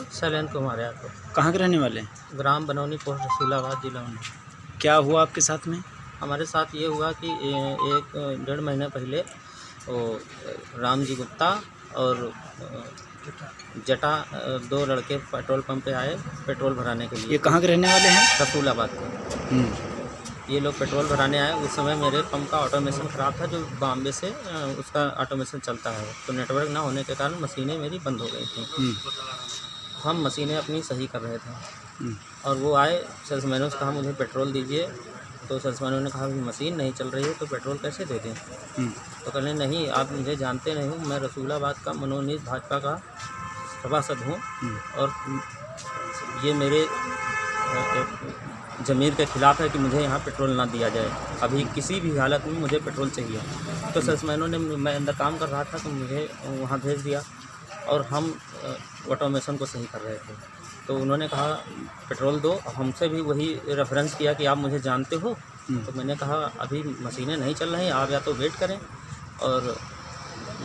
आपका? शैलेंद्र कुमार यादव, कहाँ के रहने वाले हैं? ग्राम बनौनी, पोस्ट रसूलाबाद, जिला उन्नाव। क्या हुआ आपके साथ में? हमारे साथ ये हुआ कि एक 1.5 महीने पहले वो रामजी गुप्ता और जटा, 2 लड़के पेट्रोल पंप पे आए पेट्रोल भराने के लिए। ये कहाँ के रहने वाले हैं? रसूलाबाद के। ये लोग पेट्रोल भराने आए। उस समय मेरे पंप का ऑटोमेशन ख़राब था, जो बॉम्बे से उसका ऑटोमेशन चलता है, तो नेटवर्क ना होने के कारण मशीनें मेरी बंद हो गई थी। हम मशीनें अपनी सही कर रहे थे और वो आए, सेल्समैनों से कहा मुझे पेट्रोल दीजिए। तो सेल्समैनों ने कहा कि मशीन नहीं चल रही है तो पेट्रोल कैसे दे दें। तो कहने नहीं, आप मुझे जानते नहीं हो, मैं रसूलाबाद का मनोनीत भाजपा का सभासद हूँ और ये मेरे ज़मीर के ख़िलाफ़ है कि मुझे यहाँ पेट्रोल ना दिया जाए, अभी किसी भी हालत में मुझे पेट्रोल चाहिए। तो सेल्समैनों ने, मैं अंदर काम कर रहा था तो मुझे वहाँ भेज दिया और हम ऑटोमेशन को सही कर रहे थे। तो उन्होंने कहा पेट्रोल दो। हमसे भी वही रेफरेंस किया कि आप मुझे जानते हो। तो मैंने कहा अभी मशीनें नहीं चल रही, आप या तो वेट करें और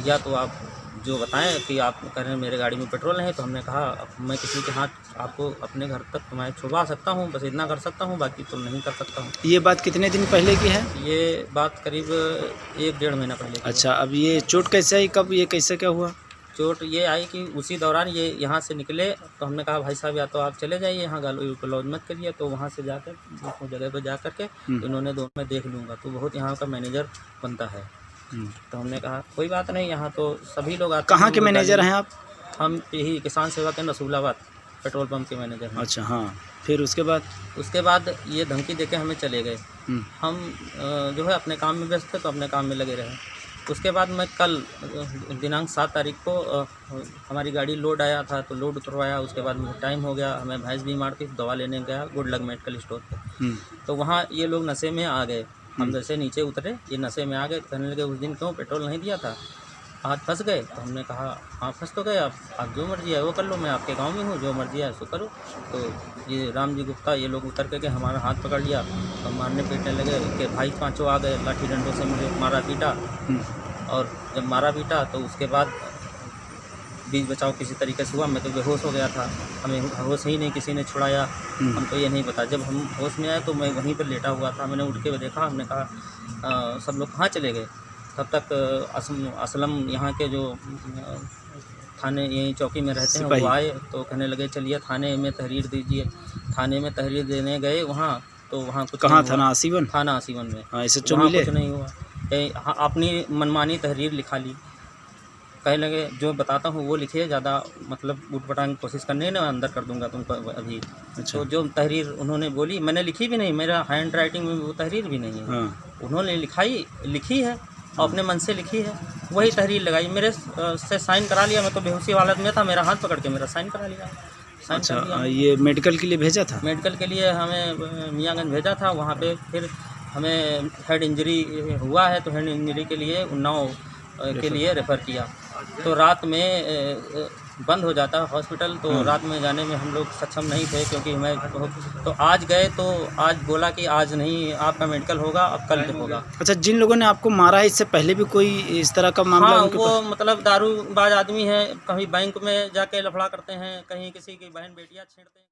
या तो आप जो बताएं कि आप कह रहे हैं मेरे गाड़ी में पेट्रोल नहीं। तो हमने कहा मैं किसी के हाथ आपको अपने घर तक मैं छुपा सकता हूं, बस इतना कर सकता हूं, बाकी तो नहीं कर सकता हूं। ये बात कितने दिन पहले की है? ये बात करीब 1-1.5 महीना पहले की है। अच्छा, अब ये चोट कैसे आई, कब, ये कैसे क्या हुआ? चोट ये आई कि उसी दौरान ये यहाँ से निकले तो हमने कहा भाई साहब या तो आप चले जाइए, यहाँ गाली मत करिए। तो वहाँ से जाकर उस जगह पर जा कर के इन्होंने दोनों में देख लूँगा, तो बहुत यहाँ का मैनेजर बनता है। तो हमने कहा कोई बात नहीं, यहाँ तो सभी लोग आते हैं। कहाँ के मैनेजर हैं आप? हम यही किसान सेवा केंद्र रसूलाबाद पेट्रोल पंप के मैनेजर हैं। अच्छा, हाँ, फिर उसके बाद ये धमकी देके हमें चले गए। हम जो है अपने काम में व्यस्त थे तो अपने काम में लगे रहे। उसके बाद मैं कल दिनांक 7 तारीख को हमारी गाड़ी लोड आया था तो लोड उतरवाया। उसके बाद मुझे टाइम हो गया, हमें भैंस बीमार थी, दवा लेने गया गुड लक मेडिकल स्टोर पे। तो वहाँ ये लोग नशे में आ गए। हम जैसे नीचे उतरे ये नशे में आ गए। कहने लगे उस दिन क्यों पेट्रोल नहीं दिया था, आज फंस गए। तो हमने कहा हाँ फंस तो गए, आप जो मर्जी है वो कर लो, मैं आपके गांव में हूँ, जो मर्जी है सो करो। तो ये रामजी गुप्ता ये लोग उतर के हमारा हाथ पकड़ लिया और मारने पीटने लगे कि भाई पांचों आ गए, लाठी डंडों से मुझे मारा पीटा। और जब मारा पीटा तो उसके बाद बीच बचाव किसी तरीके से हुआ। मैं तो बेहोश हो गया था, हमें होश ही नहीं किसी ने छुड़ाया, हमको ये नहीं पता। जब हम होश में आए तो मैं वहीं पर लेटा हुआ था, मैंने उठ के देखा, हमने कहा सब लोग कहाँ चले गए। तब तक असलम यहाँ के जो थाने यहीं चौकी में रहते हैं वो आए तो कहने लगे चलिए थाने में तहरीर दीजिए। थाने में तहरीर देने गए वहाँ, तो वहाँ कुछ कहाँ थाना आसीवन? थाना आसीवन में। हाँ, इसे वहाँ कुछ नहीं हुआ। अपनी मनमानी तहरीर लिखा ली, कहने लगे जो बताता हूँ वो लिखिए, ज़्यादा मतलब उठपटांग की कोशिश करने ना अंदर कर दूंगा तुमको अभी। अच्छा। तो जो तहरीर उन्होंने बोली मैंने लिखी भी नहीं, मेरा हैंड राइटिंग में वो तहरीर भी नहीं है। हाँ। उन्होंने लिखी है और अपने मन से लिखी है, वही तहरीर लगाई, मेरे से साइन करा लिया। मैं तो बेहोशी हालत में था, मेरा हाथ पकड़ के मेरा साइन करा लिया। अच्छा, ये मेडिकल के लिए भेजा था? मेडिकल के लिए हमें मियाँगंज भेजा था। वहाँ पे फिर हमें हेड इंजरी हुआ है तो हेड इंजरी के लिए उन्नाव के लिए रेफ़र किया। तो रात में बंद हो जाता है हॉस्पिटल, तो रात में जाने में हम लोग सक्षम नहीं थे क्योंकि हमें तो आज गए तो आज बोला कि आज नहीं आपका मेडिकल होगा, अब कल होगा। अच्छा, जिन लोगों ने आपको मारा है इससे पहले भी कोई इस तरह का मामला? हाँ, वो मतलब दारूबाज आदमी है, कहीं बैंक में जाके लफड़ा करते हैं, कहीं किसी की बहन बेटियाँ छेड़ते हैं।